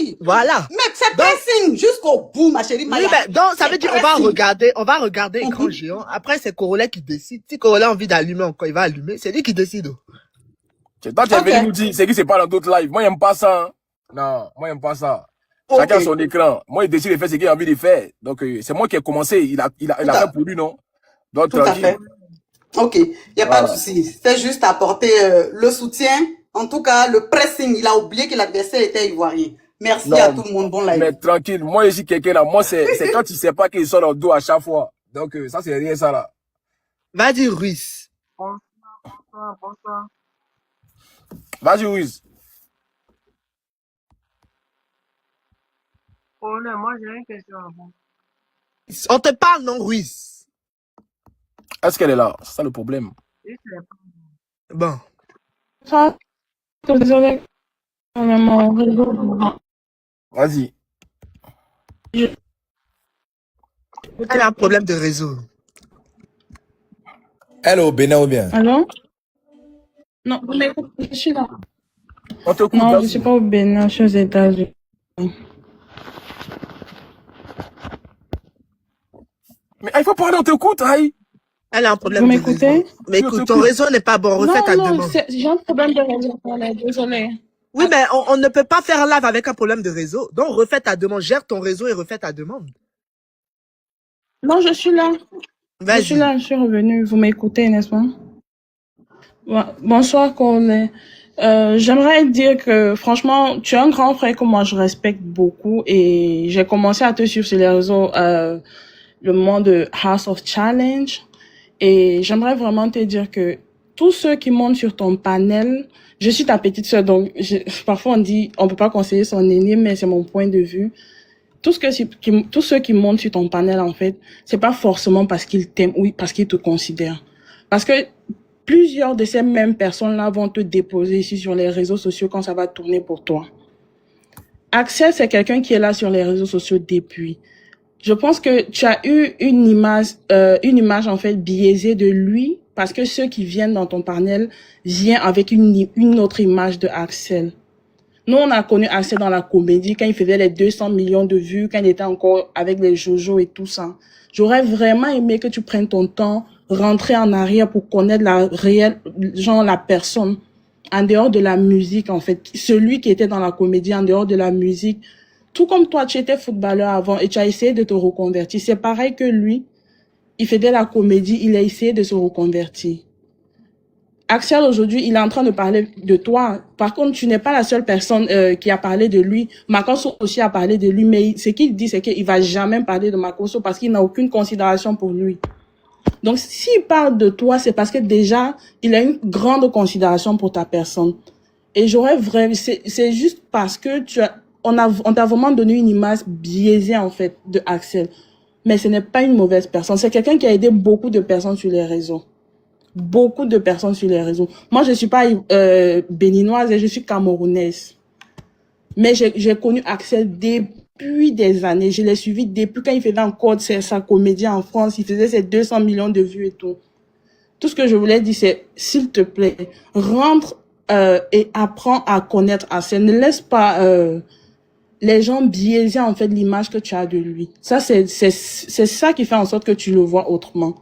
Oui. Voilà. Mais c'est pressing jusqu'au bout, ma chérie Maya. Oui, mais donc, ça veut dire, on va regarder écran géant. Après, c'est Corolla qui décide. Si Corolla a envie d'allumer encore, il va allumer. C'est lui qui décide. Toi, tu es venu nous dire, c'est qui c'est pas dans d'autres lives. Moi, j'aime pas ça. Hein. Non, moi, j'aime pas ça. Chacun son écran. Moi, il décide de faire ce qu'il a envie de faire. Donc, c'est moi qui ai commencé. Il a fait pour lui, non? Donc, tout à fait. Ok, il n'y a pas de souci. C'était juste apporter le soutien. En tout cas, le pressing, il a oublié que l'adversaire était ivoirien. Merci à tout le monde. Bon live. Mais tranquille, moi, je suis quelqu'un là. Moi, c'est quand tu sais pas qu'il sort dans le dos à chaque fois. Donc, ça, c'est rien, ça là. Vas-y, Ruiz. Bonsoir. Vas-y, Ruiz. Oh non, moi, j'ai une question avant. On te parle, non, Ruiz? Est-ce qu'elle est là? C'est ça le problème. Bon. Désolé. Mon réseau. Vas-y. Elle a un problème de réseau. Hello, Bénin ou bien? Allô? Non, vous m'écoutez, je suis là. On te coupe, non, je ne suis pas au Bénin, je suis aux États-Unis. Mais il faut parler, on t'écoute, Aïe. Elle a un problème vous de m'écoutez? réseau. Mais écoute, ton réseau n'est pas bon. Refais ta demande. J'ai un problème de réseau. Désolé. Oui, mais on ne peut pas faire live avec un problème de réseau. Donc, refais ta demande. Gère ton réseau et refais ta demande. Non, je suis là. Vas-y. Je suis là, je suis revenue. Vous m'écoutez, n'est-ce pas? Bonsoir, Colin. J'aimerais dire que, franchement, tu es un grand frère que moi, je respecte beaucoup. Et j'ai commencé à te suivre sur les réseaux le moment de House of Challenge. Et j'aimerais vraiment te dire que tous ceux qui montent sur ton panel, je suis ta petite sœur, donc parfois on dit on peut pas conseiller son aîné, mais c'est mon point de vue. Tous ceux qui montent sur ton panel, en fait, c'est pas forcément parce qu'ils t'aiment ou parce qu'ils te considèrent. Parce que plusieurs de ces mêmes personnes-là vont te déposer ici sur les réseaux sociaux quand ça va tourner pour toi. Axel, c'est quelqu'un qui est là sur les réseaux sociaux depuis. Je pense que tu as eu une image en fait biaisée de lui parce que ceux qui viennent dans ton panel viennent avec une autre image de Axel. Nous, on a connu Axel dans la comédie quand il faisait les 200 millions de vues, quand il était encore avec les Jojo et tout ça. J'aurais vraiment aimé que tu prennes ton temps, rentrer en arrière pour connaître la personne en dehors de la musique en fait. Celui qui était dans la comédie en dehors de la musique. Tout comme toi, tu étais footballeur avant et tu as essayé de te reconvertir. C'est pareil que lui. Il faisait la comédie, il a essayé de se reconvertir. Axel, aujourd'hui, il est en train de parler de toi. Par contre, tu n'es pas la seule personne qui a parlé de lui. Makosso aussi a parlé de lui, mais ce qu'il dit, c'est qu'il va jamais parler de Makosso parce qu'il n'a aucune considération pour lui. Donc, s'il parle de toi, c'est parce que déjà, il a une grande considération pour ta personne. Et c'est juste parce que on t'a vraiment donné une image biaisée, en fait, de Axel. Mais ce n'est pas une mauvaise personne. C'est quelqu'un qui a aidé beaucoup de personnes sur les réseaux. Beaucoup de personnes sur les réseaux. Moi, je suis pas béninoise et je suis camerounaise. Mais j'ai connu Axel depuis des années. Je l'ai suivi depuis quand il faisait encore sa comédie en France. Il faisait ses 200 millions de vues et tout. Tout ce que je voulais dire, c'est, s'il te plaît, rentre et apprends à connaître Axel. Ne laisse pas les gens biaiser en fait l'image que tu as de lui. Ça, c'est ça qui fait en sorte que tu le vois autrement.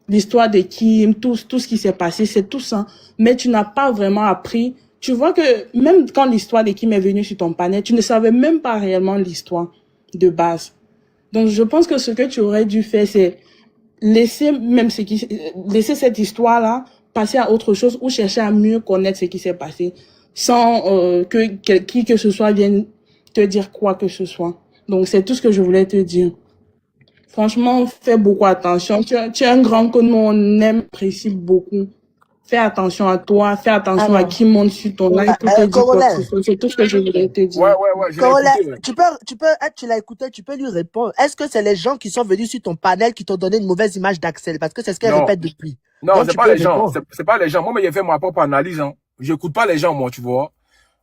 L'histoire de Kim, tout ce qui s'est passé, c'est tout ça. Mais tu n'as pas vraiment appris. Tu vois que même quand l'histoire de Kim est venue sur ton panel, tu ne savais même pas réellement l'histoire de base. Donc, je pense que ce que tu aurais dû faire, c'est laisser cette histoire-là passer à autre chose ou chercher à mieux connaître ce qui s'est passé sans qui que ce soit vienne te dire quoi que ce soit. Donc, c'est tout ce que je voulais te dire. Franchement, fais beaucoup attention. Tu es un grand que nous, on aime, apprécie beaucoup. Fais attention à toi, fais attention à qui monte sur ton live pour te dire quoi que ce soit. C'est tout ce que je voulais te dire. Ouais, je l'ai écouté. Tu l'as écouté, tu peux lui répondre. Est-ce que c'est les gens qui sont venus sur ton panel qui t'ont donné une mauvaise image d'Axel? Parce que c'est ce qu'elle répète depuis. Non, c'est pas les gens. C'est pas les gens. Moi, mais j'ai fait ma propre analyse, hein. J'écoute pas les gens, moi, tu vois.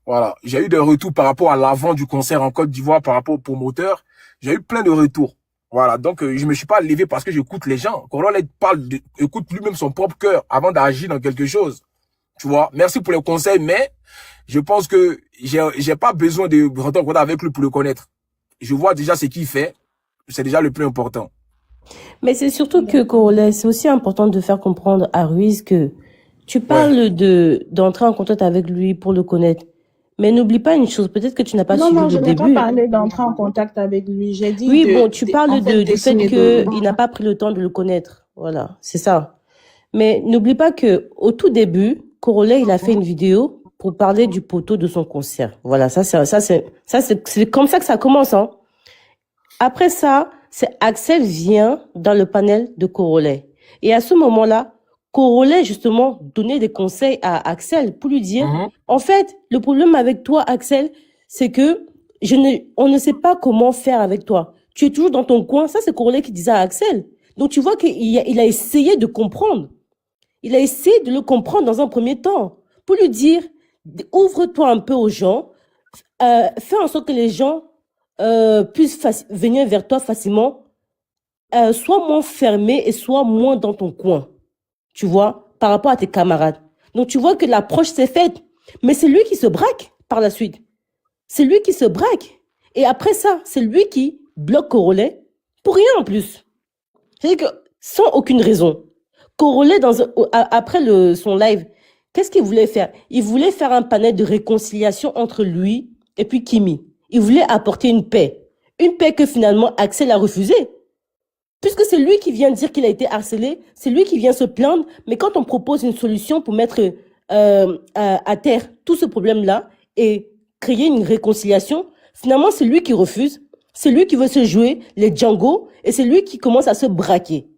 Voilà. J'ai eu des retours par rapport à l'avant du concert en Côte d'Ivoire, par rapport au promoteur. J'ai eu plein de retours. Voilà, donc je me suis pas levé parce que j'écoute les gens. Corolla écoute lui-même son propre cœur avant d'agir dans quelque chose. Tu vois, merci pour les conseils, mais Je pense que j'ai pas besoin de rentrer en contact avec lui pour le connaître. Je vois déjà ce qu'il fait. C'est déjà le plus important. Mais c'est surtout que, Corollaire, c'est aussi important de faire comprendre à Ruiz que tu parles d'entrer en contact avec lui pour le connaître. Mais n'oublie pas une chose, peut-être que tu n'as pas suivi Non, le je n'ai début. pas parlé d'entrer en contact avec lui. J'ai dit Oui, bon, tu parles du fait d'essayer qu'il n'a pas pris le temps de le connaître. Voilà, c'est ça. Mais n'oublie pas que au tout début, Corollaire, il a fait une vidéo pour parler du poteau de son concert. Voilà, c'est comme ça que ça commence, hein. Après ça, c'est Axel vient dans le panel de Corollaire. Et à ce moment-là, Corollaire, justement, donnait des conseils à Axel pour lui dire, en fait, le problème avec toi, Axel, c'est que on ne sait pas comment faire avec toi. Tu es toujours dans ton coin. Ça, c'est Corollaire qui disait à Axel. Donc, tu vois qu'il a essayé de comprendre. Il a essayé de le comprendre dans un premier temps pour lui dire, ouvre-toi un peu aux gens, fais en sorte que les gens puissent venir vers toi facilement, sois moins fermé et sois moins dans ton coin, tu vois, par rapport à tes camarades. Donc, tu vois que l'approche s'est faite, mais c'est lui qui se braque par la suite. C'est lui qui se braque. Et après ça, c'est lui qui bloque Corollaire pour rien en plus. C'est-à-dire que sans aucune raison. Corollaire, après son live, qu'est-ce qu'il voulait faire? Il voulait faire un panel de réconciliation entre lui et puis Kimi. Il voulait apporter une paix. Une paix que finalement Axel a refusée. Puisque c'est lui qui vient dire qu'il a été harcelé, c'est lui qui vient se plaindre, mais quand on propose une solution pour mettre à terre tout ce problème-là et créer une réconciliation, finalement c'est lui qui refuse, c'est lui qui veut se jouer les Django et c'est lui qui commence à se braquer.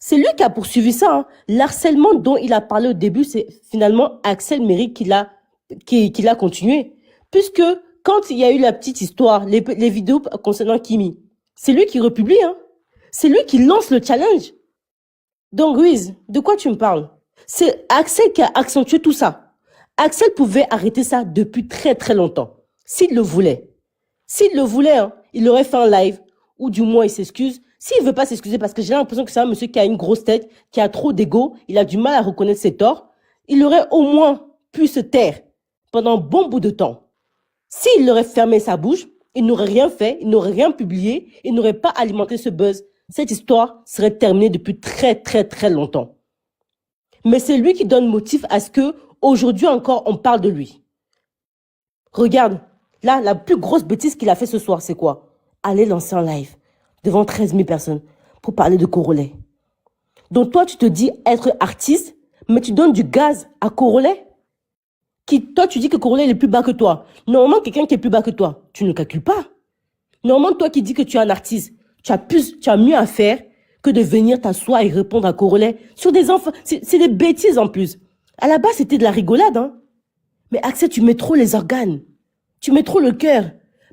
C'est lui qui a poursuivi ça, hein. L'harcèlement dont il a parlé au début, c'est finalement Axel Méry qui l'a continué. Puisque quand il y a eu la petite histoire, les vidéos concernant Kimi, c'est lui qui republie, hein. C'est lui qui lance le challenge. Donc, Ruiz, de quoi tu me parles? C'est Axel qui a accentué tout ça. Axel pouvait arrêter ça depuis très très longtemps, s'il le voulait. S'il le voulait, hein, il aurait fait un live, ou du moins il s'excuse. S'il veut pas s'excuser, parce que j'ai l'impression que c'est un monsieur qui a une grosse tête, qui a trop d'ego, il a du mal à reconnaître ses torts, il aurait au moins pu se taire pendant un bon bout de temps. S'il aurait fermé sa bouche, il n'aurait rien fait, il n'aurait rien publié, il n'aurait pas alimenté ce buzz. Cette histoire serait terminée depuis très très très longtemps. Mais c'est lui qui donne motif à ce que aujourd'hui encore on parle de lui. Regarde, là, la plus grosse bêtise qu'il a fait ce soir, c'est quoi? Aller lancer un live devant 13 000 personnes pour parler de Corollaire. Donc toi, tu te dis être artiste, mais tu donnes du gaz à Corollaire. Toi, tu dis que Corollaire est plus bas que toi. Normalement, quelqu'un qui est plus bas que toi, tu ne calcules pas. Normalement, toi qui dis que tu es un artiste, tu as mieux à faire que de venir t'asseoir et répondre à Corollaire sur des enfants. C'est des bêtises en plus. À la base, c'était de la rigolade, hein. Mais Axel, tu mets trop les organes. Tu mets trop le cœur.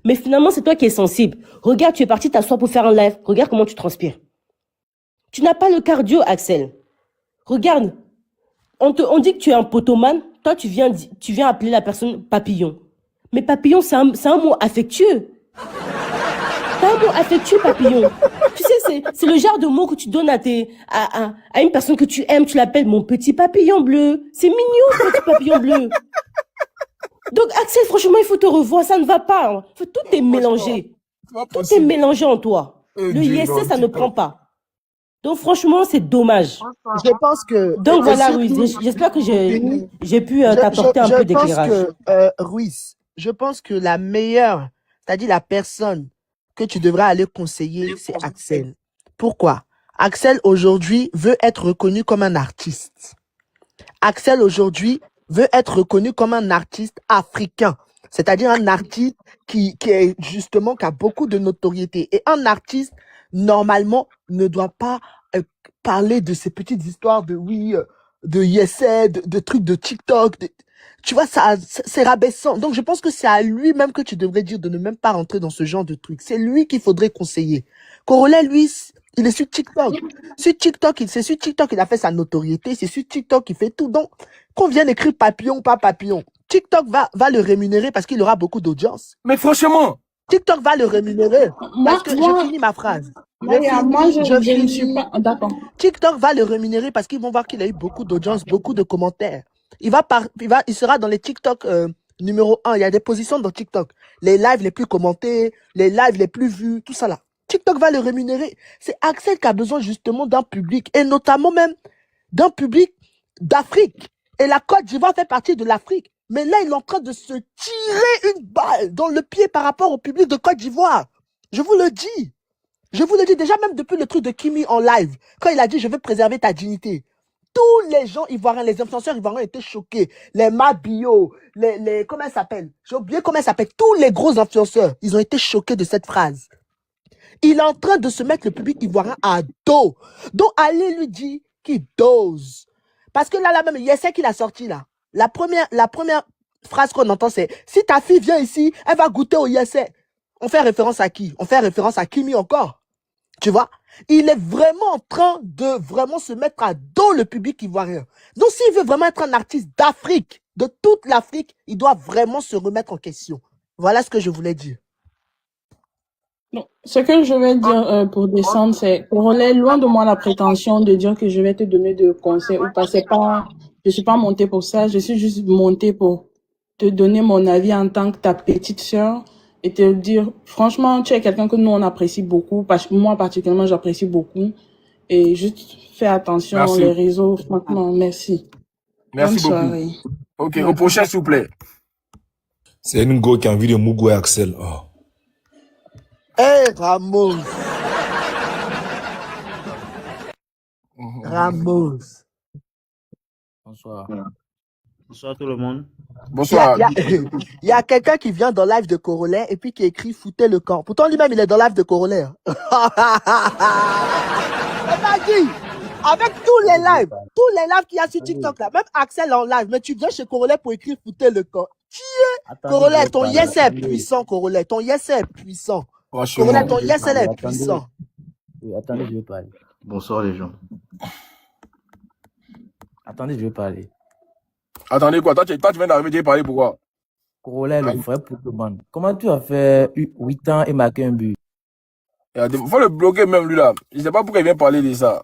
Mais finalement, c'est toi qui es sensible. Regarde, tu es parti t'asseoir pour faire un live. Regarde comment tu transpires. Tu n'as pas le cardio, Axel. Regarde, on dit que tu es un potoman. Toi, tu viens appeler la personne papillon. Mais papillon, c'est un mot affectueux. C'est un mot affectueux, papillon. Tu sais, c'est le genre de mot que tu donnes à une personne que tu aimes. Tu l'appelles mon petit papillon bleu. C'est mignon, petit papillon bleu. Donc, Axel, franchement, il faut te revoir. Ça ne va pas, hein. Tout est mélangé. Tout est mélangé en toi. Le ISS, ça ne prend pas. Donc, franchement, c'est dommage. Je pense que... Donc, voilà, Ruiz. J'espère que j'ai pu t'apporter un peu d'éclairage. Je pense que, Ruiz, je pense que la meilleure, c'est-à-dire la personne que tu devras aller conseiller, c'est Axel. Pourquoi? Axel, aujourd'hui, veut être reconnu comme un artiste. Axel, aujourd'hui, veut être reconnu comme un artiste africain. C'est-à-dire un artiste qui est justement, qui a beaucoup de notoriété. Et un artiste, normalement, ne doit pas parler de ces petites histoires de ISA, de trucs de TikTok. Tu vois, c'est rabaissant. Donc, je pense que c'est à lui-même que tu devrais dire de ne même pas rentrer dans ce genre de trucs. C'est lui qu'il faudrait conseiller. Corollaire, lui, il est sur TikTok. C'est sur TikTok qu'il a fait sa notoriété. C'est sur TikTok qu'il fait tout. Donc, qu'on vienne écrire papillon ou pas papillon, TikTok va le rémunérer parce qu'il aura beaucoup d'audience. Mais franchement, TikTok va le rémunérer. Parce que je finis ma phrase. Je ne suis pas d'accord. TikTok va le rémunérer parce qu'ils vont voir qu'il a eu beaucoup d'audience, beaucoup de commentaires. Il sera dans les TikTok Numéro 1, il y a des positions dans TikTok. Les lives les plus commentés, les lives les plus vus, tout ça là. TikTok va le rémunérer. C'est Axel qui a besoin justement d'un public, et notamment même d'un public d'Afrique. Et la Côte d'Ivoire fait partie de l'Afrique. Mais là, il est en train de se tirer une balle dans le pied par rapport au public de Côte d'Ivoire. Je vous le dis. Je vous le dis déjà, même depuis le truc de Kimi en live, quand il a dit « Je veux préserver ta dignité », tous les gens ivoiriens, les influenceurs ivoiriens étaient choqués. Les Mabio, comment elle s'appelle? J'ai oublié comment elle s'appelle. Tous les gros influenceurs, ils ont été choqués de cette phrase. Il est en train de se mettre le public ivoirien à dos. Donc, allez lui dire qu'il dose. Parce que là même, Yessé qu'il a sorti là. La première phrase qu'on entend, c'est « Si ta fille vient ici, elle va goûter au Yessé ». On fait référence à qui? On fait référence à Kimi encore. Tu vois? Il est vraiment en train de vraiment se mettre à dos le public ivoirien. Donc, s'il veut vraiment être un artiste d'Afrique, de toute l'Afrique, il doit vraiment se remettre en question. Voilà ce que je voulais dire. Non, ce que je vais dire pour descendre, c'est Corolet, loin de moi la prétention de dire que je vais te donner de conseils ou pas. C'est pas, je suis pas montée pour ça. Je suis juste montée pour te donner mon avis en tant que ta petite sœur et te dire, franchement, tu es quelqu'un que nous on apprécie beaucoup. Parce que moi particulièrement, j'apprécie beaucoup. Et juste fais attention Merci. les réseaux. Franchement, merci. Merci Bonne beaucoup. soirée. Ok, au prochain, s'il vous plaît. C'est une go qui a envie de Mougou et Axel. Oh. Hey, Ramos. Ramos. Bonsoir. Bonsoir tout le monde. Bonsoir. Il y a quelqu'un qui vient dans live de Corolet et puis qui écrit foutez le camp. Pourtant lui-même il est dans live de Corolet. On a dit, avec tous les lives qu'il y a sur TikTok là, même Axel en live, mais tu viens chez Corolet pour écrire foutez le camp. Qui est Corolet? Ton yes est puissant, Corolet. Ton yes est puissant. Corolet, ton yes est puissant. Oui, attendez, je vais parler. Bonsoir les gens. Attendez, je vais parler. Attendez quoi? Toi, tu viens d'arriver, tu veux parler pourquoi? Corolet, le vrai Pokémon. Comment tu as fait 8 ans et marqué un but? Il faut le bloquer même lui là. Je sais pas pourquoi il vient parler de ça.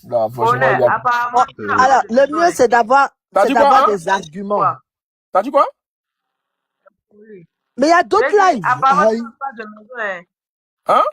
Là, franchement, apparemment, Alors, le mieux c'est d'avoir des arguments. T'as dit quoi? Mais il y a d'autres lives. apparemment, tu n'as pas de maison, hein. Hein?